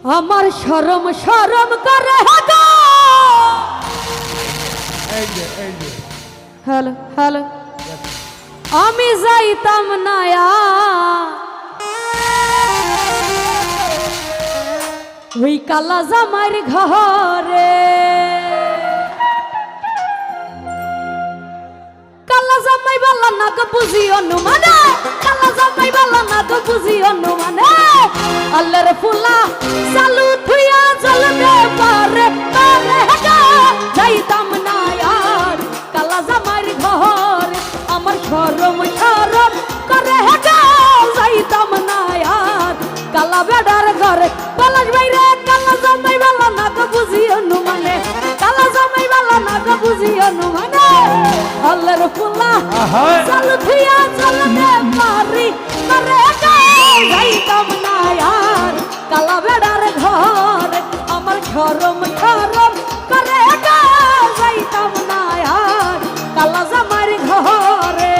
আমার শরম শরম করে গো। হ্যালো হ্যালো, আমি যাইতাম না ওই কালা জামার ঘরে। কালা জামাই বালা না গো বুঝি অনুমানে, কালা জামাই বালা না গো বুঝি অনুমানে। আল্লাহর ফুলা চালু থুইয়া চলবে পারে পারে গো। যাইতাম না আর কালা জামার ঘরে। আমার শরম শরম করে গো, যাইতাম না আর কালা বেড়ার ঘরে। পলাশ বাইরে কালা জামাই বালা না গো বুঝি অনুমানে, কালা জামাই বালা না গো বুঝি অনুমানে। আল্লাহর ফুলা চালু থুইয়া চলবে পারি পারে গো। যাইতাম না আর কালা বেড়ার ঘরে। আমার শরম শরম করে গো, যাইতাম না আর কালা জামার ঘরে।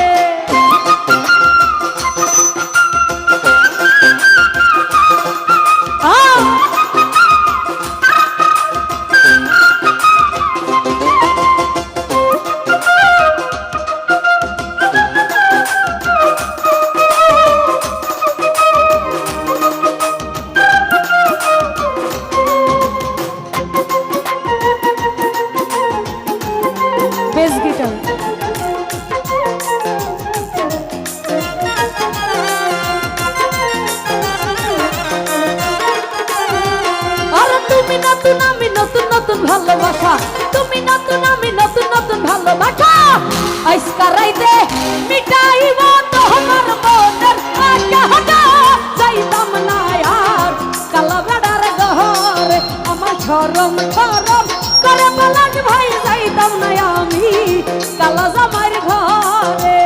বেস গিটার আরে তুমি নতুন আমি নতুন নতুন ভালোবাসা, তুমি নতুন আমি নতুন নতুন ভালোবাসা। আজকা রাইতে মিটাইব তোমার মনের আশা। যাইতাম না আর কালা বেড়ার ঘরে। আমার শরম শরম করে পলাশ ভাই, যাইতাম না আমি কালা জামার ঘরে।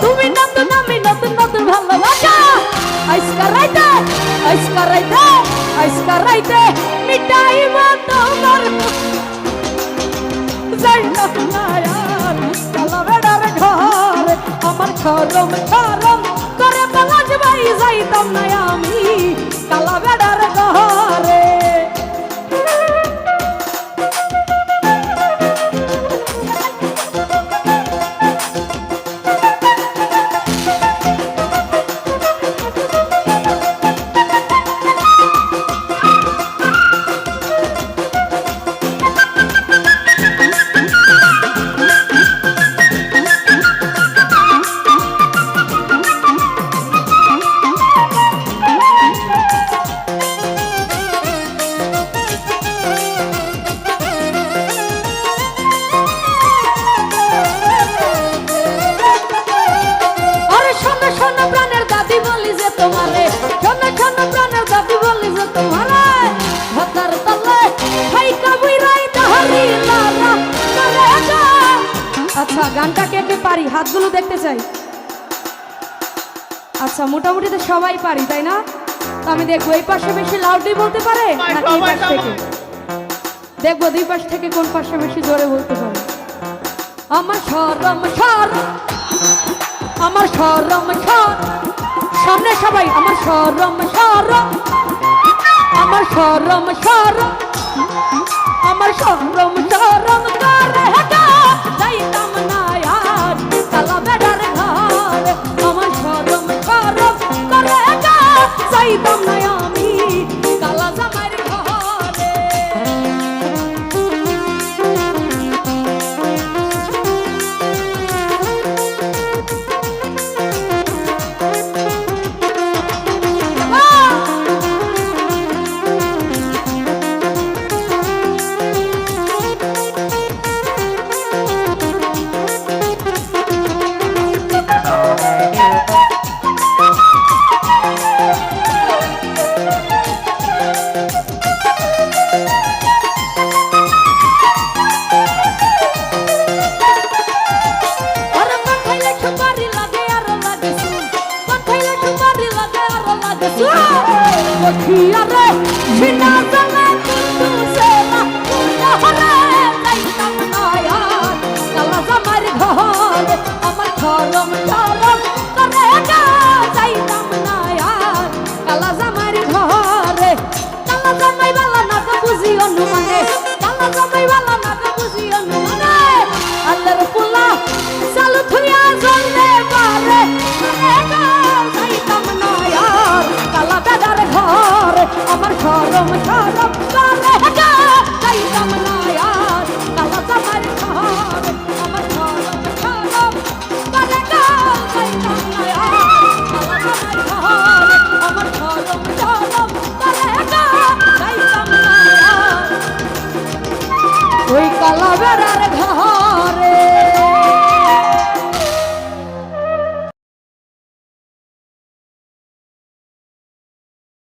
তুমি নতুন আমি নতুন নতুন ভালোবাসা। আজকা রাইতে আজকা রাইতে আজকা রাইতে মিটাইব তোমার। যাইতাম না আর কালা বেড়ার ঘরে। আমার শরম শরম করে পলাশ ভাই, যাইতাম না আমি কালা বেড়ার ঘরে। আচ্ছা, গানটা কে কে পারি হাতগুলো দেখতে চাই। আচ্ছা, মোটামুটি তো সবাই পারি তাই না? আমি দেখবো এই পাশে বেশি লাউডলি বলতে পারে নাকি এই পাশ থেকে। দেখবো দুই পাশ থেকে কোন পাশে বেশি জোরে বলতে পারে। আমার শরম শরম, আমার শরম শরম, সামনে সবাই। আমার শরম শরম, আমার শরম শরম, আমার শরম শরম করে যাইতাম না আর কালা বেড়ার ঘরে। আমার শরম শরম করে যাইতাম না আমি কালা জামার ঘরে। দেখিয়া রে সিনা